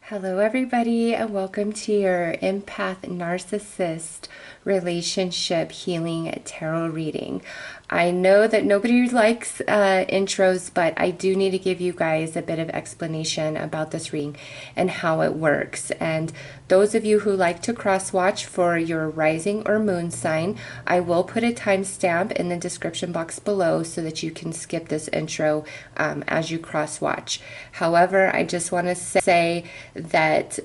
Hello, everybody, and welcome to your Empath Narcissist Relationship Healing Tarot reading. I know that nobody likes intros, but I do need to give you guys a bit of explanation about this reading and how it works. And those of you who like to cross-watch for your rising or moon sign, I will put a timestamp in the description box below so that you can skip this intro as you cross-watch. However, I just want to say that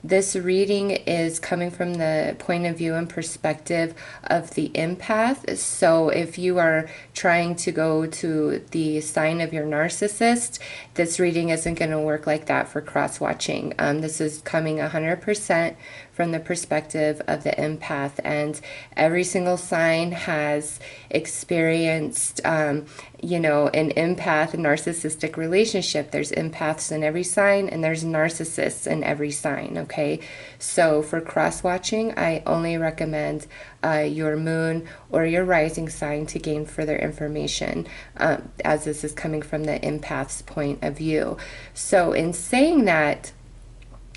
this reading is coming from the point of view and perspective of the empath. So if you are trying to go to the sign of your narcissist, this reading isn't going to work like that for cross-watching. This is coming 100% from the perspective of the empath, and every single sign has experienced an empath narcissistic relationship. There's empaths in every sign and there's narcissists in every sign, okay? So for cross-watching, I only recommend your moon or your rising sign to gain further information, as this is coming from the empath's point of view. So in saying that,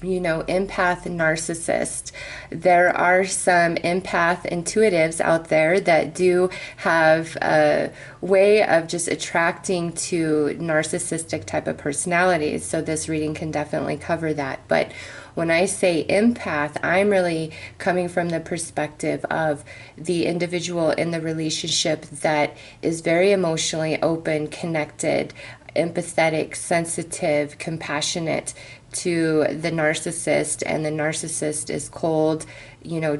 empath narcissist, there are some empath intuitives out there that do have a way of just attracting to narcissistic type of personalities. So this reading can definitely cover that. But when I say empath, I'm really coming from the perspective of the individual in the relationship that is very emotionally open, connected, empathetic, sensitive, compassionate to the narcissist, and the narcissist is cold,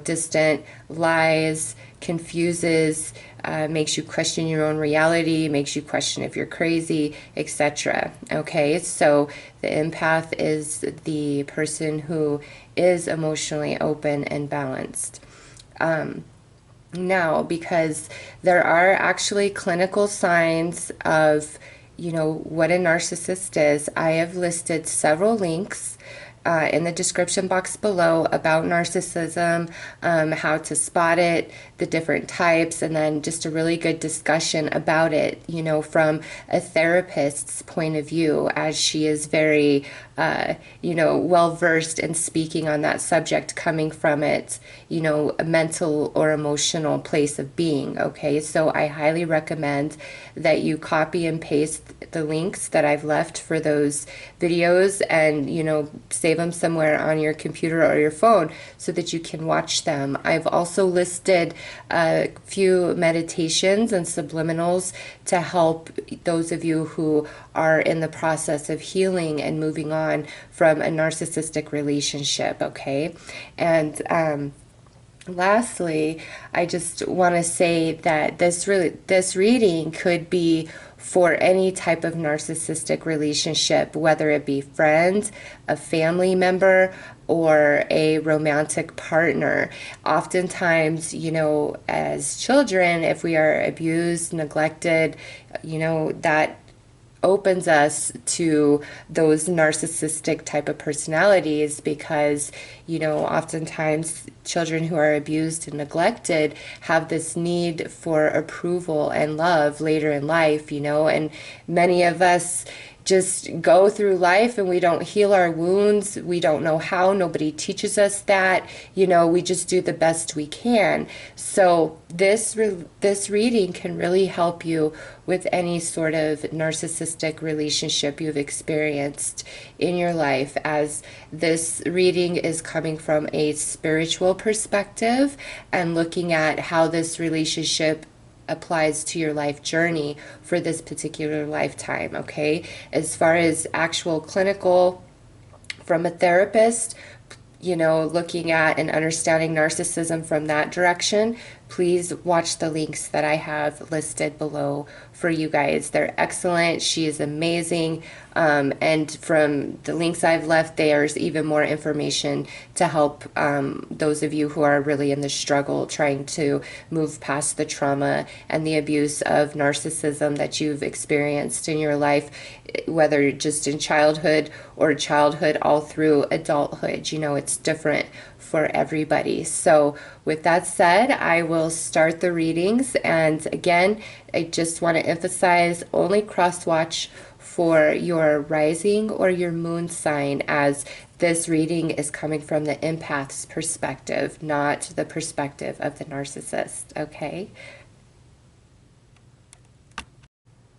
distant, lies, confuses, makes you question your own reality, makes you question if you're crazy, etc. Okay, so the empath is the person who is emotionally open and balanced. Now, because there are actually clinical signs of what a narcissist is, I have listed several links in the description box below about narcissism, how to spot it, the different types, and then just a really good discussion about it, from a therapist's point of view, as she is very, well versed in speaking on that subject, coming from it, a mental or emotional place of being. Okay, so I highly recommend that you copy and paste the links that I've left for those videos and, save them somewhere on your computer or your phone so that you can watch them. I've also listed a few meditations and subliminals to help those of you who are in the process of healing and moving on from a narcissistic relationship, okay? And lastly, I just want to say that this reading could be for any type of narcissistic relationship, whether it be friends, a family member, or a romantic partner. Oftentimes, as children, if we are abused, neglected, that opens us to those narcissistic type of personalities, because oftentimes children who are abused and neglected have this need for approval and love later in life, and many of us just go through life and we don't heal our wounds. We don't know how. Nobody teaches us that. We just do the best we can. So this reading can really help you with any sort of narcissistic relationship you've experienced in your life, as this reading is coming from a spiritual perspective and looking at how this relationship applies to your life journey for this particular lifetime, okay? As far as actual clinical from a therapist, looking at and understanding narcissism from that direction, please watch the links that I have listed below for you guys. They're excellent. She is amazing. And from the links I've left, there's even more information to help those of you who are really in the struggle, trying to move past the trauma and the abuse of narcissism that you've experienced in your life, whether just in childhood or childhood all through adulthood. It's different for everybody. So with that said, I will start the readings. And again, I just want to emphasize only cross-watch for your rising or your moon sign, as this reading is coming from the empath's perspective, not the perspective of the narcissist, okay?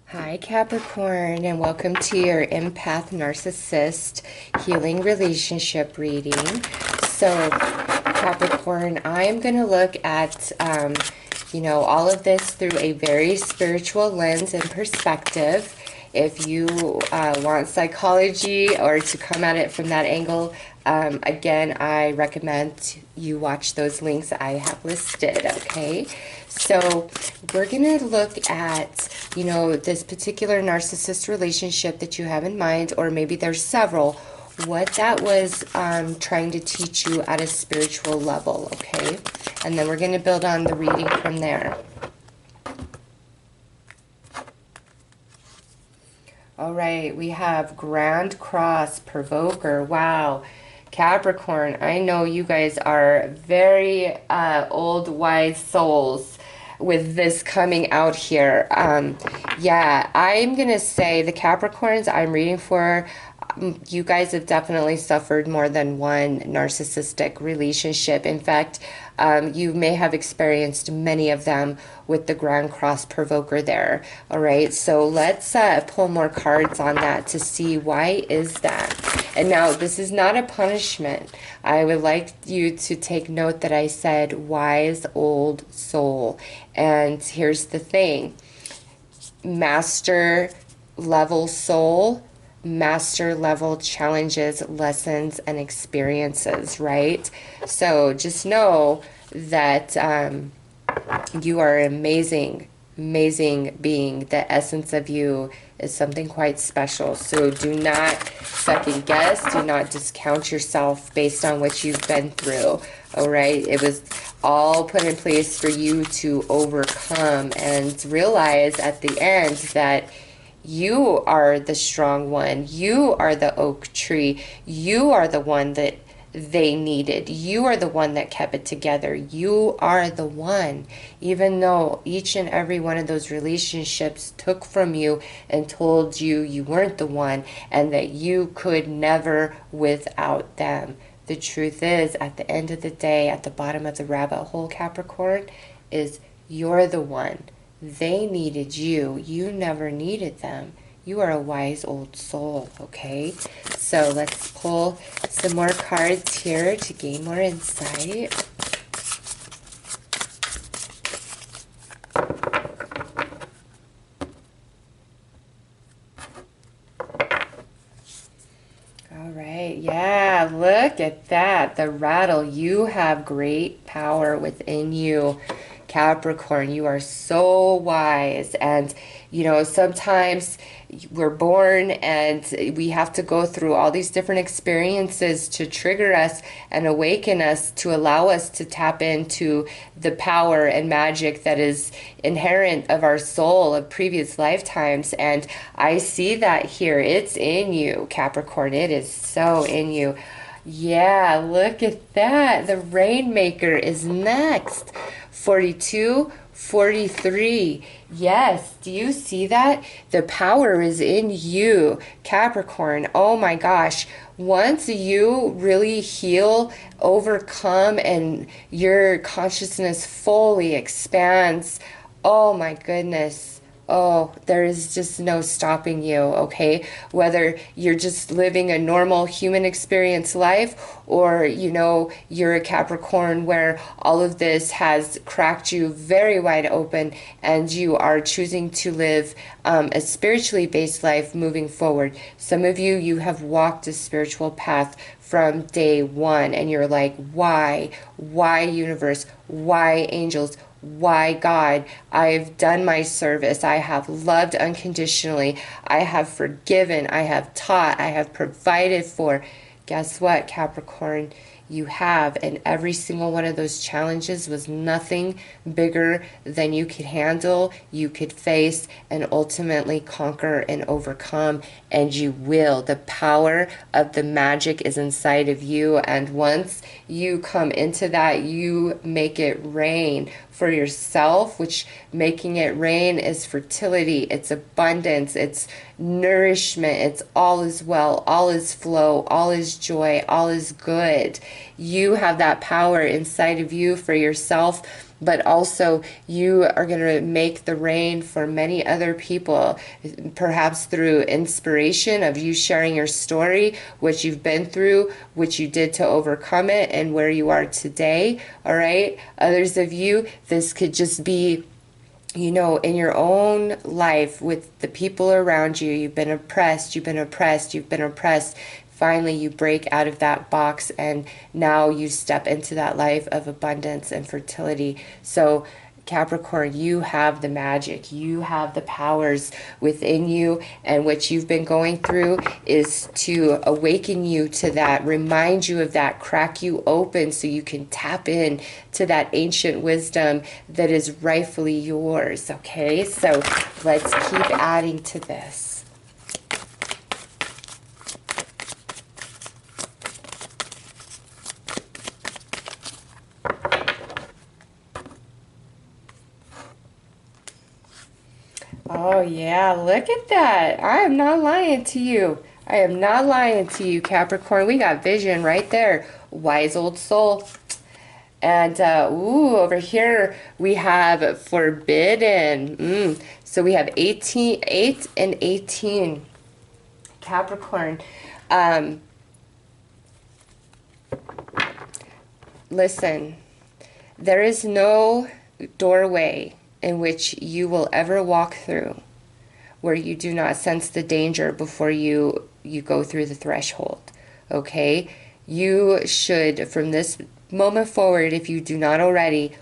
Hi Capricorn, and welcome to your Empath Narcissist Healing Relationship reading. So Capricorn, I am going to look at, all of this through a very spiritual lens and perspective. If you want psychology or to come at it from that angle, again, I recommend you watch those links I have listed, okay? So we're going to look at, this particular narcissist relationship that you have in mind, or maybe there's several, what that was trying to teach you at a spiritual level, okay? And then we're going to build on the reading from there. All right, we have Grand Cross Provoker. Wow. Capricorn, I know you guys are very old, wise souls with this coming out here. Yeah, I'm going to say the Capricorns I'm reading for, you guys have definitely suffered more than one narcissistic relationship. In fact, you may have experienced many of them with the Grand Cross Provoker there. All right, so let's pull more cards on that to see why is that. And now, this is not a punishment. I would like you to take note that I said wise old soul. And here's the thing. Master level soul, master level challenges, lessons, and experiences, right? So just know that you are an amazing being. The essence of you is something quite special. So do not second guess, do not discount yourself based on what you've been through. All right, it was all put in place for you to overcome and realize at the end that you are the strong one. You are the oak tree. You are the one that they needed. You are the one that kept it together. You are the one. Even though each and every one of those relationships took from you and told you you weren't the one and that you could never without them. The truth is, at the end of the day, at the bottom of the rabbit hole, Capricorn, is you're the one. They needed you. You never needed them. You are a wise old soul, okay? So let's pull some more cards here to gain more insight. All right, yeah, look at that. The rattle. You have great power within you. Capricorn, you are so wise. And sometimes we're born and we have to go through all these different experiences to trigger us and awaken us, to allow us to tap into the power and magic that is inherent of our soul of previous lifetimes. And I see that here. It's in you, Capricorn. It is so in you. Yeah, look at that. The Rainmaker is next. 42, 43. Yes, do you see that? The power is in you, Capricorn. Oh my gosh. Once you really heal, overcome, and your consciousness fully expands, oh my goodness. Oh, there is just no stopping you, okay? Whether you're just living a normal human experience life or, you're a Capricorn where all of this has cracked you very wide open and you are choosing to live a spiritually based life moving forward. Some of you have walked a spiritual path from day one and you're like, why? Why universe? Why angels? Why God? I've done my service. I have loved unconditionally. I have forgiven. I have taught. I have provided for. Guess what, Capricorn? you have, and every single one of those challenges was nothing bigger than you could handle, you could face, and ultimately conquer and overcome, and you will. The power of the magic is inside of you, and once you come into that, you make it rain for yourself, which making it rain is fertility, it's abundance, it's nourishment, it's all is well, all is flow, all is joy, all is good. You have that power inside of you for yourself, but also you are going to make the rain for many other people, perhaps through inspiration of you sharing your story, what you've been through, what you did to overcome it, and where you are today. All right. Others of you, this could just be, you know, in your own life with the people around you. You've been oppressed, you've been oppressed, you've been oppressed. Finally, you break out of that box, and now you step into that life of abundance and fertility. So, Capricorn, you have the magic, you have the powers within you, and what you've been going through is to awaken you to that, remind you of that, crack you open so you can tap in to that ancient wisdom that is rightfully yours. Okay, so let's keep adding to this. Oh, yeah, look at that. I am not lying to you. I am not lying to you, Capricorn. We got vision right there. Wise old soul. And, ooh, over here we have forbidden. So we have 8 and 18. Capricorn. Listen, there is no doorway in which you will ever walk through where you do not sense the danger before you go through the threshold. Okay? You should, from this moment forward, if you do not already,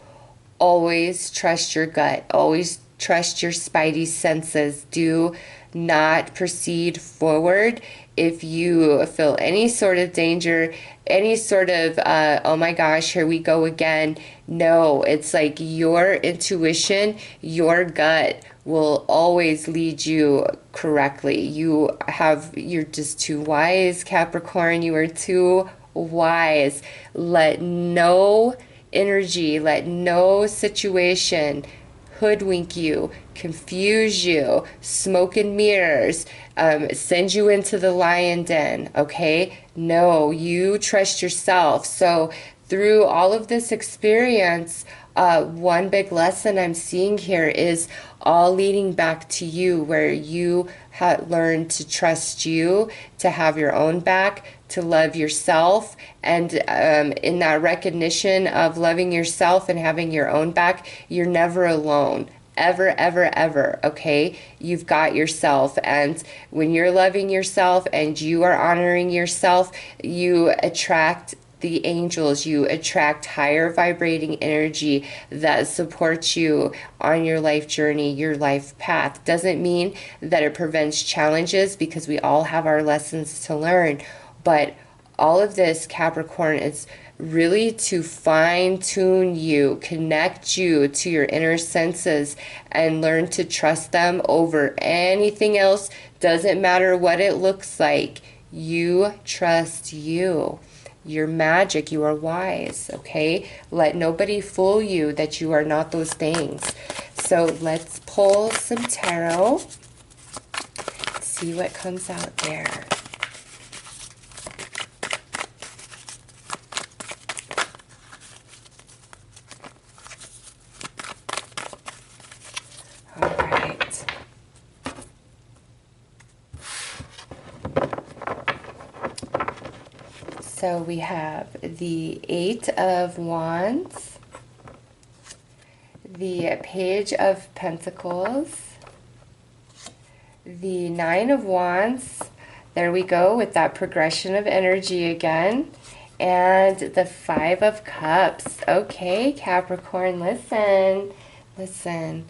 always trust your gut. Always trust your spidey senses. Do not proceed forward if you feel any sort of danger, any sort of, oh my gosh, here we go again. No, it's like your intuition, your gut will always lead you correctly. You're just too wise, Capricorn. You are too wise. Let no energy, let no situation hoodwink you, confuse you, smoke and mirrors, send you into the lion den, okay? No, you trust yourself. So through all of this experience, one big lesson I'm seeing here is all leading back to you, where you have learned to trust you, to have your own back, to love yourself, and in that recognition of loving yourself and having your own back, you're never alone. Ever, ever, ever, okay? You've got yourself, and when you're loving yourself and you are honoring yourself, you attract the angels, you attract higher vibrating energy that supports you on your life journey, your life path. Doesn't mean that it prevents challenges, because we all have our lessons to learn, but all of this, Capricorn, is really to fine-tune you, connect you to your inner senses, and learn to trust them over anything else. Doesn't matter what it looks like. You trust you. You're magic. You are wise, okay? Let nobody fool you that you are not those things. So let's pull some tarot. See what comes out there. All right. So we have the 8 of Wands, the Page of Pentacles, the 9 of Wands. There we go with that progression of energy again. And the 5 of Cups. Okay, Capricorn, listen. Listen.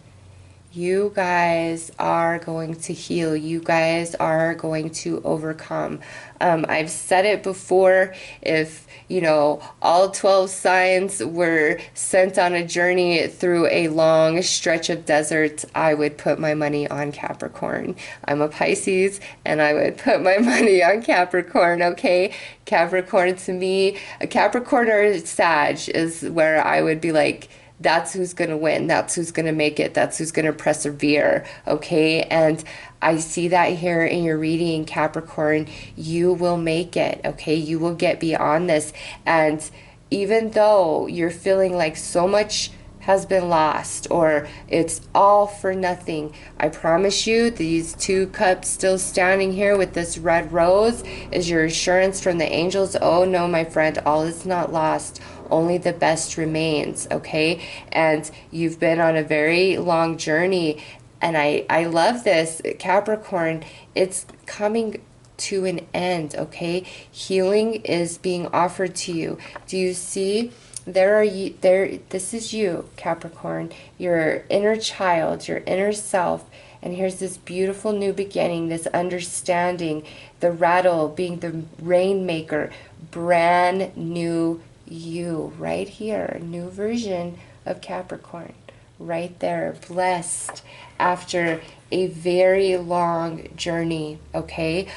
You guys are going to heal. You guys are going to overcome. I've said it before. If, you know, all 12 signs were sent on a journey through a long stretch of desert, I would put my money on Capricorn. I'm a Pisces, and I would put my money on Capricorn, okay? Capricorn to me, a Capricorn or Sag is where I would be like, that's who's going to win. That's who's going to make it. That's who's going to persevere. Okay. And I see that here in your reading, Capricorn. You will make it. Okay. You will get beyond this. And even though you're feeling like so much has been lost or it's all for nothing, I promise you these 2 cups still standing here with this red rose is your assurance from the angels. Oh no, my friend, all is not lost. Only the best remains, okay? And you've been on a very long journey, and I love this, Capricorn. It's coming to an end, okay? Healing is being offered to you. Do you see? This is you, Capricorn, your inner child, your inner self, and here's this beautiful new beginning, this understanding, the rattle being the rainmaker, brand new you right here, new version of Capricorn right there, blessed after a very long journey, okay?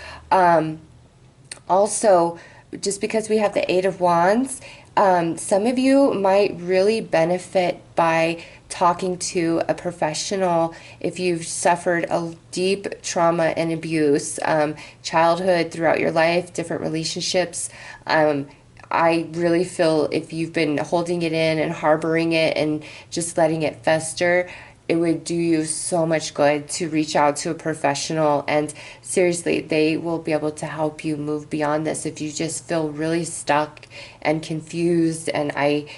Also, just because we have the 8 of Wands, some of you might really benefit by talking to a professional if you've suffered a deep trauma and abuse, childhood, throughout your life, different relationships. I really feel if you've been holding it in and harboring it and just letting it fester, it would do you so much good to reach out to a professional. And seriously, they will be able to help you move beyond this if you just feel really stuck and confused. And I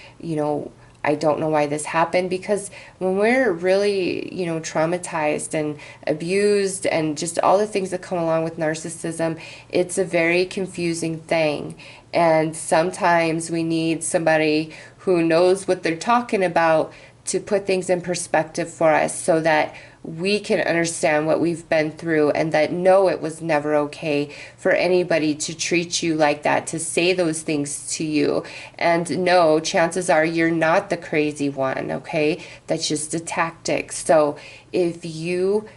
don't know why this happened, because when we're really, traumatized and abused and just all the things that come along with narcissism, it's a very confusing thing. And sometimes we need somebody who knows what they're talking about to put things in perspective for us so that we can understand what we've been through, and that no, it was never okay for anybody to treat you like that, to say those things to you. And no, chances are you're not the crazy one, okay? That's just a tactic. So if you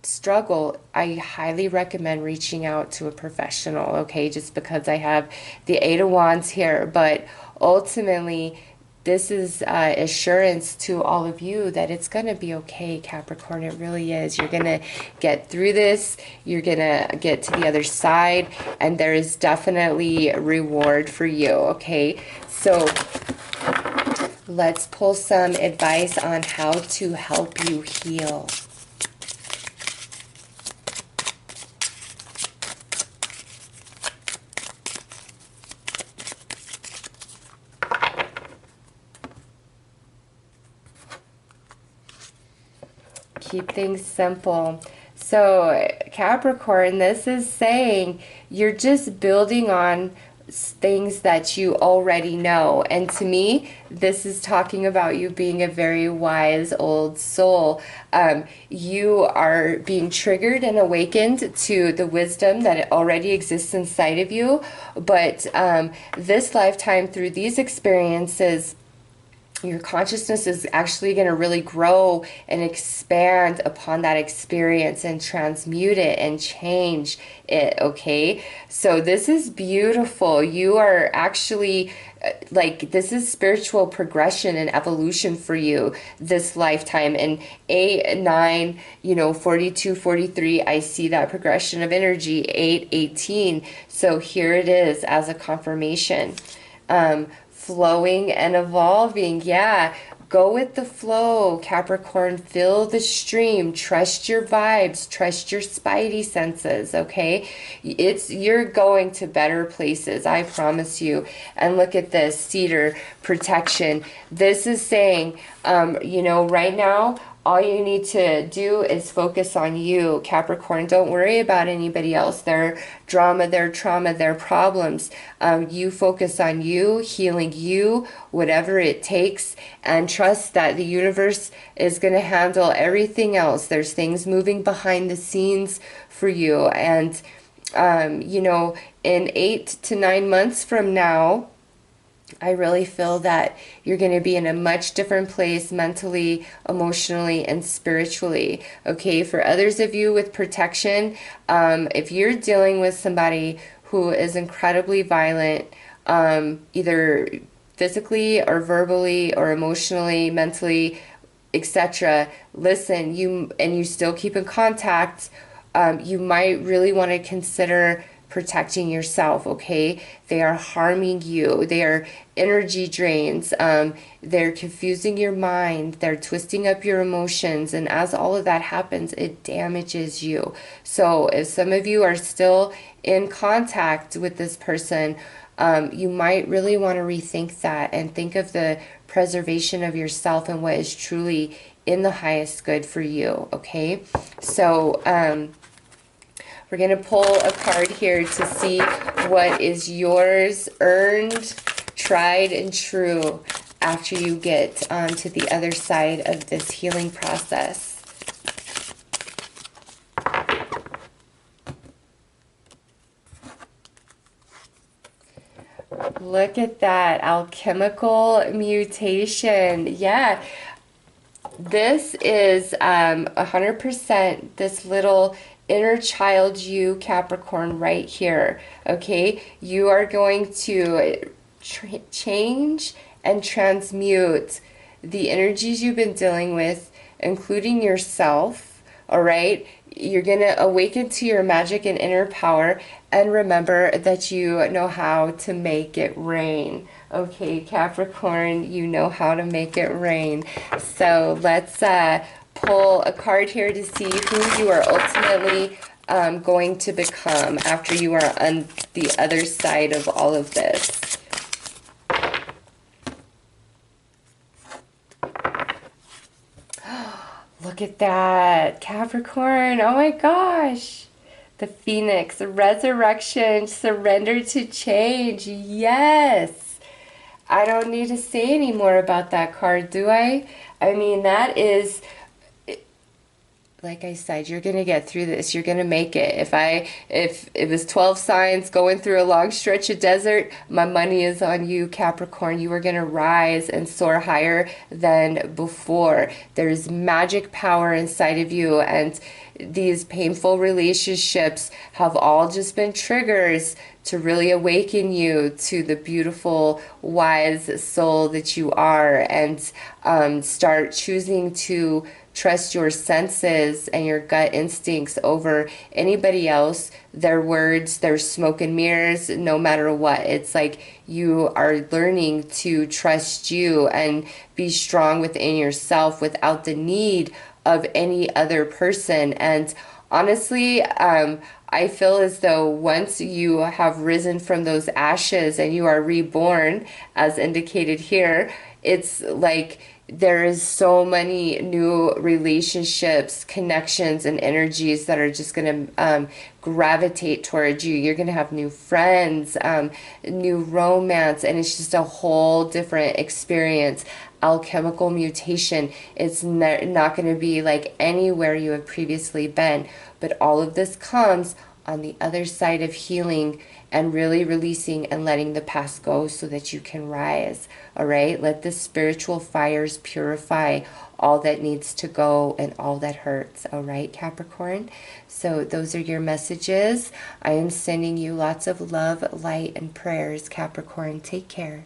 struggle, I highly recommend reaching out to a professional, okay? Just because I have the 8 of Wands here, but ultimately this is assurance to all of you that it's going to be okay, Capricorn. It really is. You're going to get through this. You're going to get to the other side, and there is definitely a reward for you, okay? So let's pull some advice on how to help you heal. Keep things simple. So Capricorn, this is saying you're just building on things that you already know. And to me, this is talking about you being a very wise old soul. You are being triggered and awakened to the wisdom that already exists inside of you. But this lifetime, through these experiences, your consciousness is actually going to really grow and expand upon that experience and transmute it and change it, okay? So this is beautiful. You are actually, this is spiritual progression and evolution for you this lifetime. And 8, 9, 42, 43, I see that progression of energy, 8, 18. So here it is as a confirmation. Flowing and evolving. Yeah, go with the flow, Capricorn. Feel the stream. Trust your vibes. Trust your spidey senses, okay? You're going to better places, I promise you. And look at this, cedar protection. This is saying, right now, All you need to do is focus on you, Capricorn. Don't worry about anybody else, their drama, their trauma, their problems. You focus on you, healing you, whatever it takes, and trust that the universe is going to handle everything else. There's things moving behind the scenes for you. And, you know, in 8 to 9 months from now, I really feel that you're going to be in a much different place mentally, emotionally, and spiritually. Okay, for others of you with protection, if you're dealing with somebody who is incredibly violent, either physically or verbally or emotionally, mentally, etc., listen, you still keep in contact, you might really want to consider protecting yourself, okay? They are harming you. They are energy drains. They're confusing your mind. They're twisting up your emotions. And as all of that happens, it damages you. So if some of you are still in contact with this person, you might really want to rethink that and think of the preservation of yourself and what is truly in the highest good for you, okay? So, we're going to pull a card here to see what is yours, earned, tried, and true after you get to the other side of this healing process. Look at that, alchemical mutation. Yeah, this is 100% this little inner child you, Capricorn, right here. Okay, you are going to change and transmute the energies you've been dealing with, including yourself. All right, you're going to awaken to your magic and inner power, and remember that you know how to make it rain. Okay, Capricorn, you know how to make it rain. So let's pull a card here to see who you are ultimately going to become after you are on the other side of all of this. Look at that, Capricorn. Oh my gosh. The Phoenix, resurrection, surrender to change. Yes. I don't need to say any more about that card, do I? I mean, that is, like I said, you're going to get through this. You're going to make it. If it was 12 signs going through a long stretch of desert, my money is on you, Capricorn. You are going to rise and soar higher than before. There's magic power inside of you, and these painful relationships have all just been triggers to really awaken you to the beautiful, wise soul that you are, and start choosing to trust your senses and your gut instincts over anybody else, their words, their smoke and mirrors, no matter what. It's like you are learning to trust you and be strong within yourself without the need of any other person. And honestly, I feel as though once you have risen from those ashes and you are reborn, as indicated here, it's like there is so many new relationships, connections, and energies that are just going to gravitate towards you. You're going to have new friends, new romance, and it's just a whole different experience. Alchemical mutation. It's not going to be like anywhere you have previously been, but all of this comes on the other side of healing and really releasing and letting the past go so that you can rise. All right, let the spiritual fires purify all that needs to go and all that hurts. All right, Capricorn. So those are your messages. I am sending you lots of love, light, and prayers, Capricorn. Take care.